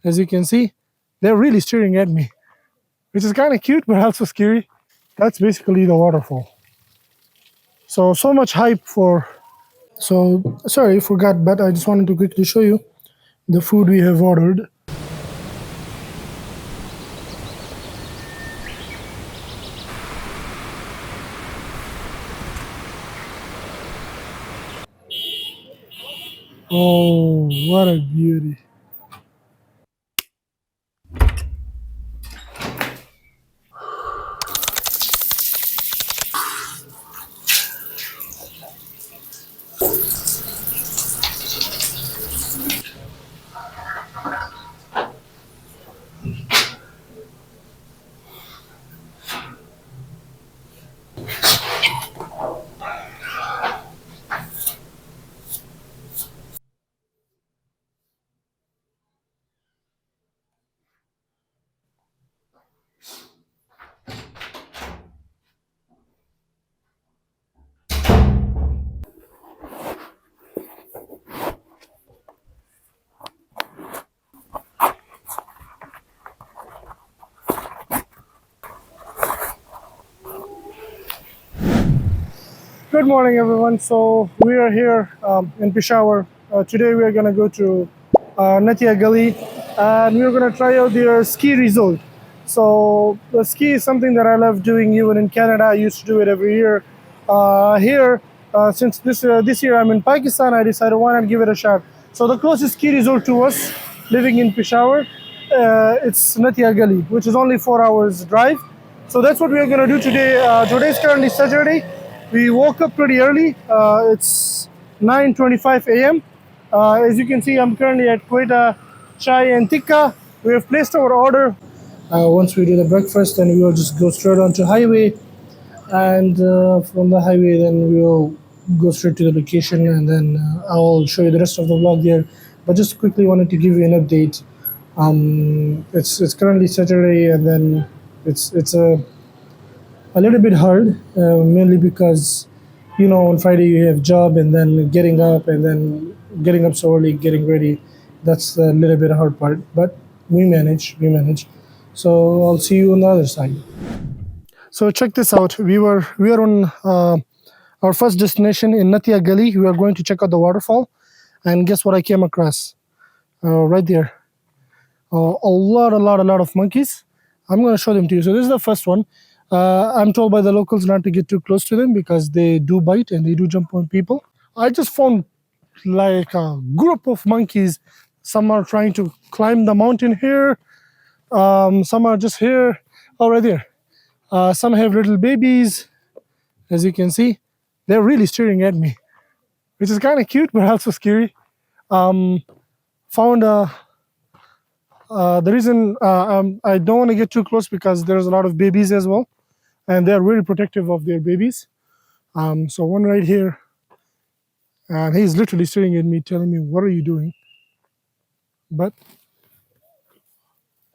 As you can see, they're really staring at me, which is kind of cute but also scary. That's basically the waterfall. So much hype for. So sorry, forgot, but I just wanted to quickly show you the food we have ordered. Oh, what a beauty. Good morning, everyone. So we are here in Peshawar. Today we are going to go to Nathia Gali, and we're going to try out their ski resort. So the ski is something that I love doing. Even in Canada, I used to do it every year. Here, since this year I'm in Pakistan, I decided why not give it a shot. So the closest ski resort to us, living in Peshawar, it's Nathia Gali, which is only 4 hours drive. So that's what we are going to do today. Today is currently Saturday. We woke up pretty early. It's 9:25 a.m. As you can see, I'm currently at Quetta Chai and Tikka. We have placed our order. Once we do the breakfast, then we will just go straight onto highway, and from the highway, then we will go straight to the location, and then I'll show you the rest of the vlog there. But just quickly wanted to give you an update. It's currently Saturday, and then it's a little bit hard, mainly because on Friday you have job, and then getting up so early, getting ready. That's a little bit hard part, but we manage. So I'll see you on the other side. So check this out. We are on our first destination in Nathia Gali. We are going to check out the waterfall, and guess what I came across right there? A lot of monkeys. I'm going to show them to you. So this is the first one. I'm told by the locals not to get too close to them because they do bite and they do jump on people. I just found like a group of monkeys. Some are trying to climb the mountain here. Some are just here, right there. Some have little babies. As you can see, they're really staring at me, which is kind of cute but also scary. Found the reason I don't want to get too close because there's a lot of babies as well, and they're really protective of their babies. So one right here, and he's literally staring at me, telling me, "What are you doing?" But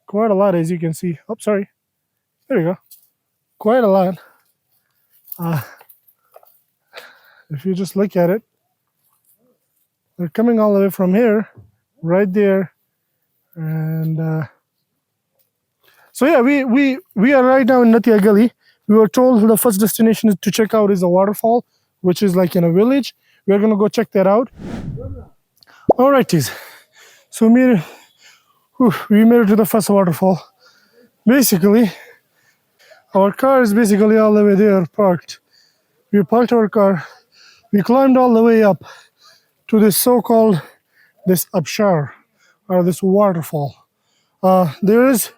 quite a lot, as you can see. Oh, sorry. There we go. Quite a lot. If you just look at it, they're coming all the way from here, right there, and so yeah, we are right now in Nathia Gali. We were told the first destination to check out is a waterfall, which is like in a village. We're gonna go check that out. All righties. So we made it to the first waterfall. Basically, our car is basically all the way there parked. We parked our car. We climbed all the way up to this so-called this abshar, or this waterfall. There is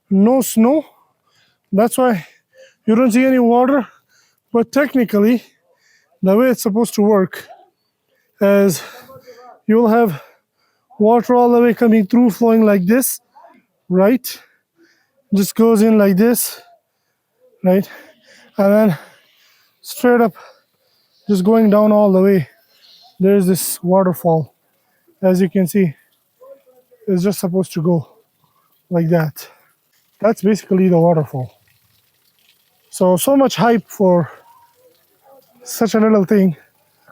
no snow. That's why you don't see any water. But technically, the way it's supposed to work is you'll have water all the way coming through, flowing like this, right? Just goes in like this, right? And then straight up, just going down all the way. There's this waterfall. As you can see, it's just supposed to go like that. That's basically the waterfall. So much hype for such a little thing,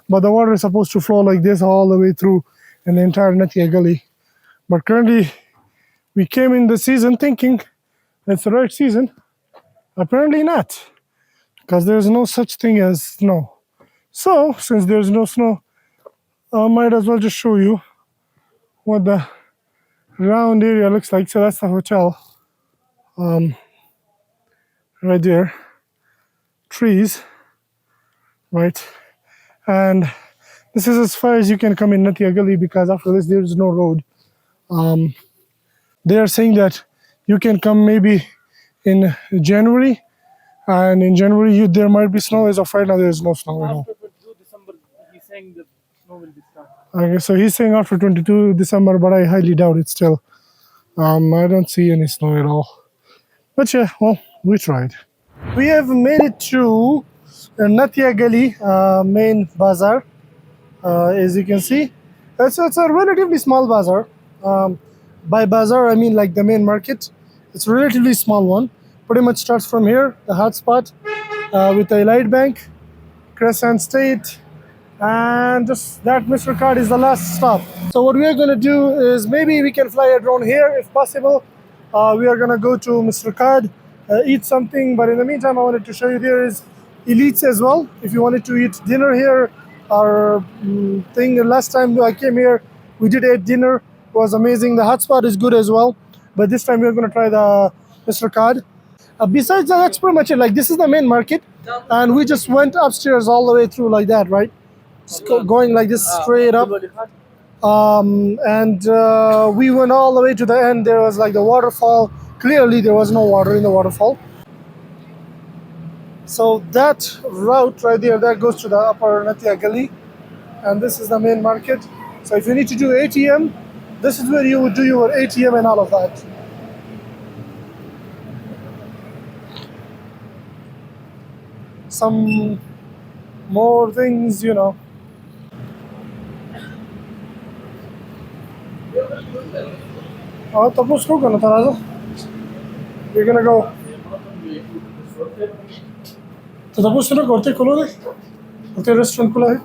but the water is supposed to flow like this all the way through in the entire Nathia Gully. But currently, We came in the season thinking it's the right season. Apparently not, because there's no such thing as snow. So, since there's no snow, I might as well just show you what the round area looks like. So that's the hotel, right there. Trees, right? And this is as far as you can come in Nathia Gali because after this there is no road. They are saying that you can come maybe in January, and in January there might be snow. As of right now, there is no snow at all. After 22 December, he's saying the snow will be started. Okay, so he's saying after 22 December, but I highly doubt it still. I don't see any snow at all. But yeah, well, we tried. We have made it to Nathia Gali main bazaar. As you can see, it's a relatively small bazaar. Um, by bazaar, I mean like the main market. It's a relatively small one. Pretty much starts from here, the hotspot, with the Elite Bank, Crescent State, and just that Mr. Card is the last stop. So what we are going to do is maybe we can fly a drone here if possible. We are going to go to Mr. Card, eat something, but in the meantime I wanted to show you there is Elites as well. If you wanted to eat dinner here, our thing last time I came here, we did eat dinner. It was amazing. The hotspot is good as well, but this time we're going to try the Mr. Card. Besides that, that's pretty much it. Like, this is the main market, and we just went upstairs all the way through like that, right? Just going like this straight up. And we went all the way to the end. There was like the waterfall. Clearly, there was no water in the waterfall. So that route right there, that goes to the upper Nathia Gali, and this is the main market. So if you need to do ATM, this is where you would do your ATM and all of that. Some more things, you know. طب اسكت انا ترى we're gonna go. طب بص هنا قلت كله ده قلت restaurant كلها هي.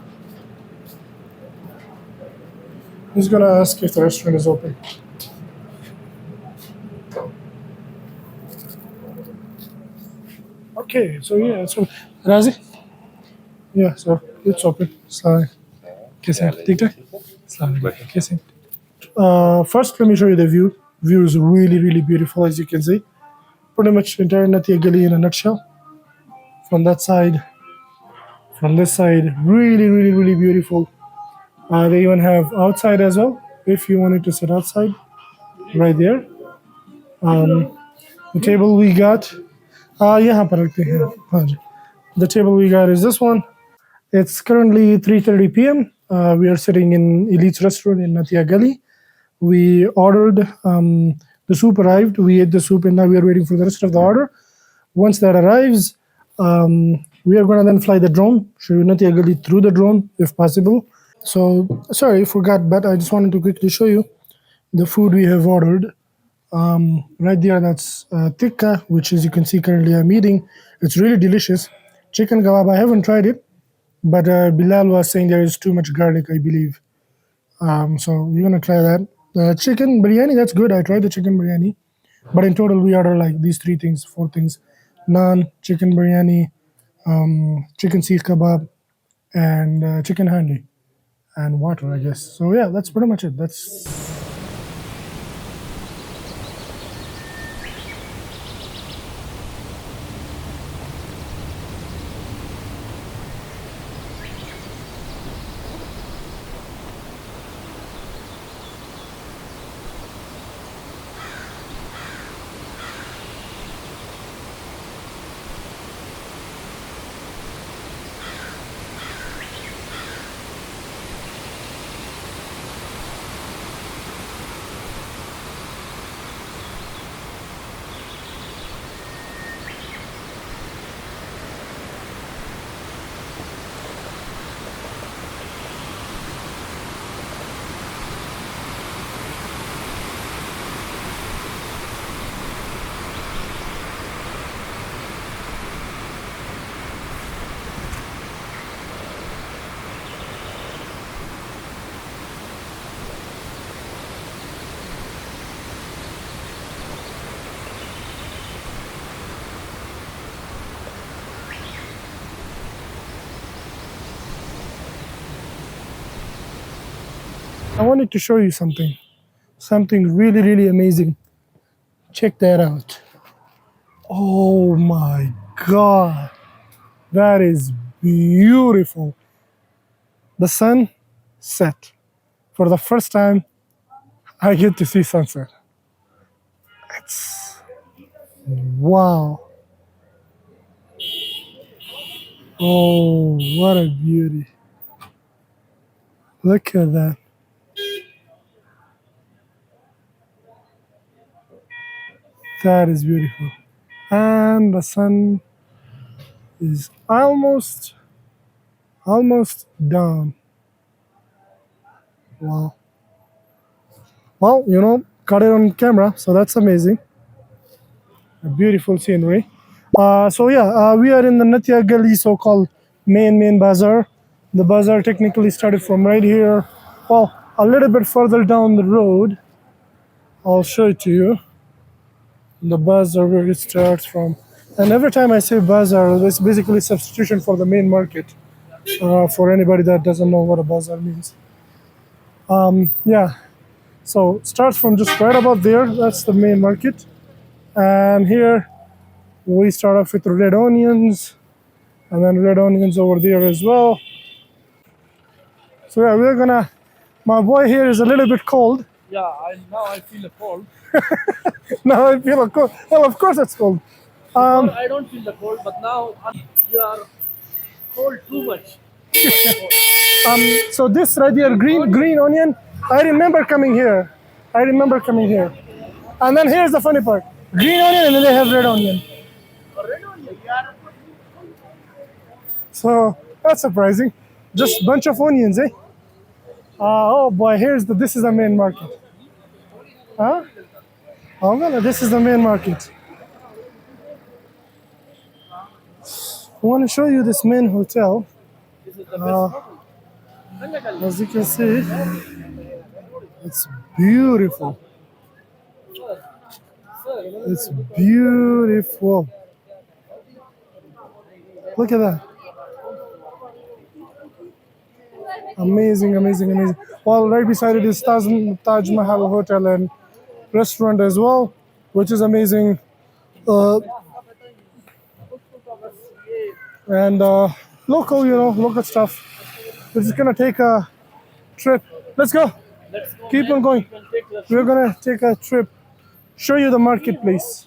He's gonna ask if the restaurant is open. Okay, so yeah, so Razi? Yeah, so it's open. Sorry. कैसे हैं? ठीक ठाक? कैसे हैं? First, let me show you the view. View is really, really beautiful, as you can see. Pretty much entire Nathia Gali in a nutshell. From that side, from this side, really, really, really beautiful. They even have outside as well, if you wanted to sit outside, right there. The table we got, यहाँ पर रखते हैं. हाँ जी. The table we got is this one. It's currently 3:30 p.m. We are sitting in Elite's restaurant in Nathia Gali. We ordered, the soup arrived. We ate the soup, and now we are waiting for the rest of the order. Once that arrives, we are going to then fly the drone, show you Nathia Gali through the drone if possible. So, sorry, I forgot, but I just wanted to quickly show you the food we have ordered. Right there, that's tikka, which as you can see currently I'm eating. It's really delicious. Chicken kebab, I haven't tried it, but Bilal was saying there is too much garlic, I believe. So we're gonna try that. Chicken biryani, that's good. I tried the chicken biryani, but in total we order like these four things: naan, chicken biryani, chicken seekh kebab, and chicken handi, and water, I guess. So yeah, that's pretty much it. That's I wanted to show you something really, really amazing. Check that out. Oh my God, that is beautiful. The sun set. For the first time, I get to see sunset. It's wow. Oh, what a beauty. Look at that. That is beautiful. And the sun is almost down. Wow. Well, got it on camera, so that's amazing. A beautiful scenery. So yeah, we are in the Nathia Gali, so-called main bazaar. The bazaar technically started from right here. Well, a little bit further down the road. I'll show it to you. The bazaar where it starts from. And every time I say bazaar, it's basically substitution for the main market. For anybody that doesn't know what a bazaar means. Yeah, so it starts from just right about there. That's the main market. And here we start off with red onions, and then red onions over there as well. So yeah, we're gonna. My boy here is a little bit cold. Yeah, now I feel the cold. Now I feel a cold. Well, of course it's cold. Before I don't feel the cold, but now you are cold too much. So this right here, green onion. I remember coming here. And then here's the funny part: green onion, and then they have red onion. Red onion. Yeah. So that's surprising. Just bunch of onions, eh? Oh boy, this is the main market. Huh? Oh no, this is the main market. I want to show you this main hotel. This is the best. As you can see, it's beautiful. It's beautiful. Look at that. Amazing, amazing, amazing. Well, right beside it is Taj Mahal Hotel and restaurant as well, which is amazing. Uh, and local stuff. We're just gonna take a trip. Let's go. Let's go. Keep Man. on going. You can take the We're gonna take a trip. Show you the marketplace.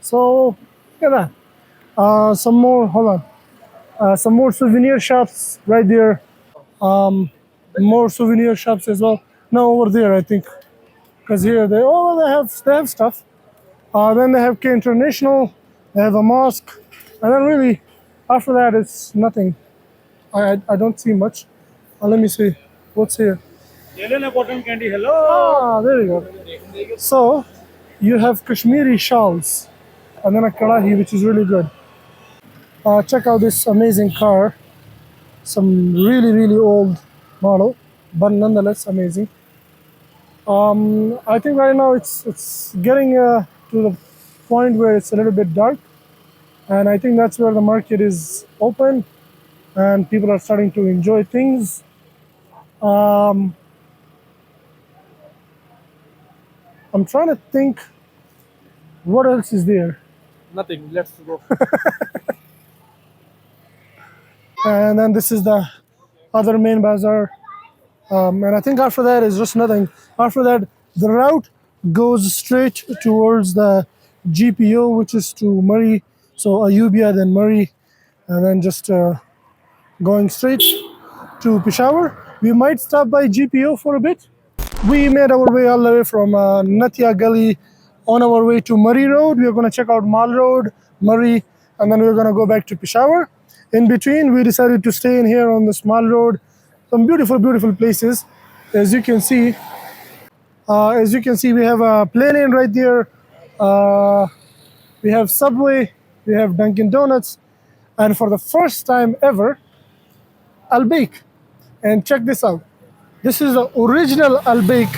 So look at that. Some more. Hold on. Some more souvenir shops right there. More souvenir shops as well. No, over there I think, because here they have stuff. Then they have K International. They have a mosque, and then really after that it's nothing. I don't see much. Let me see what's here. Yelena cotton candy. Hello. Ah, there you go. So you have Kashmiri shawls, and then a karahi, which is really good. Check out this amazing car. Some really, really old model, but nonetheless amazing. I think right now it's getting to the point where it's a little bit dark, and I think that's where the market is open, and people are starting to enjoy things. Um, I'm trying to think what else is there, Nothing. Let's go. and then this is the other main bazaar. And I think after that is just nothing. After that, the route goes straight towards the GPO, which is to Murree. So Ayubia, then Murree, and then just going straight to Peshawar. We might stop by GPO for a bit. We made our way all the way from Nathia Gali on our way to Murree Road. We are going to check out Mall Road, Murree, and then we're going to go back to Peshawar. In between, we decided to stay in here on this Mall Road. Some beautiful, beautiful places. As you can see, we have a plane in right there. We have Subway, we have Dunkin' Donuts, and for the first time ever, Al Baik. And check this out. This is the original Al Baik.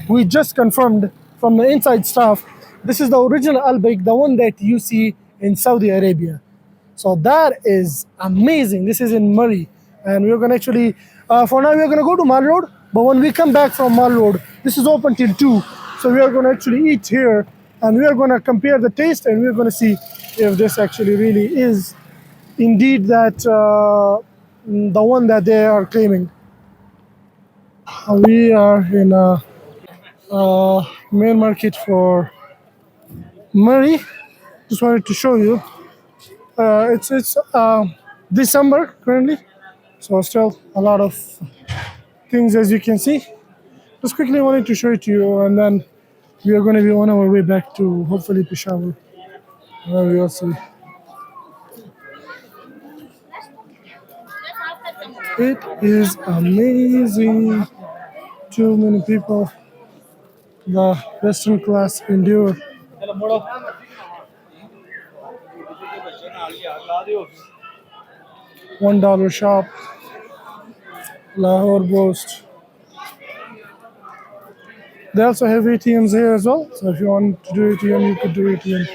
We just confirmed from the inside staff. This is the original Al Baik, the one that you see in Saudi Arabia. So that is amazing. This is in Murree. And we're gonna actually, for now, we're gonna go to Mall Road. But when we come back from Mall Road, this is open till 2, so we are gonna actually eat here, and we are gonna compare the taste, and we're gonna see if this actually really is indeed that the one that they are claiming. We are in a main market for Murree. Just wanted to show you. It's December currently, so still a lot of things as you can see. Just quickly wanted to show it to you, and then we are going to be on our way back to hopefully Peshawar. We will see. It is amazing. Too many people. The Western class endure. $1 shop. Lahore Boast. They also have ATMs here as well. So if you want to do ATM, you could do ATM.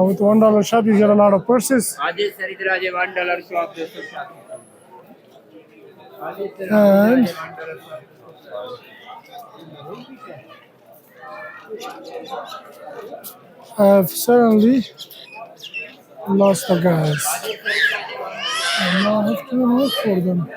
With $1 shop, you get a lot of purses. And I've suddenly lost the guys. And now I have to look for them.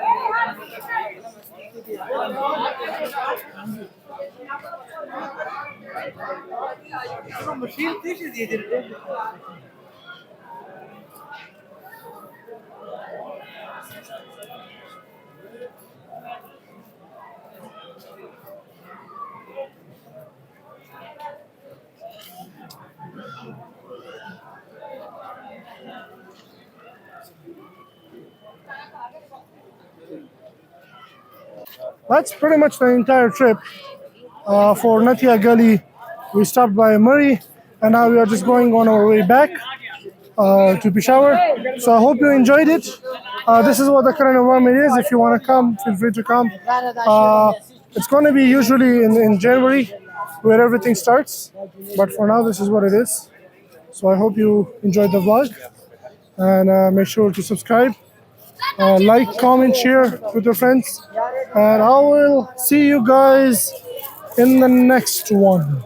That's pretty much the entire trip. For Nathia Gali, we stopped by Murree, and now we are just going on our way back to Peshawar. So I hope you enjoyed it. This is what the current environment is. If you want to come, feel free to come. It's going to be usually in January where everything starts. But for now, this is what it is. So I hope you enjoyed the vlog, and make sure to subscribe, like, comment, share with your friends. And I will see you guys in the next one.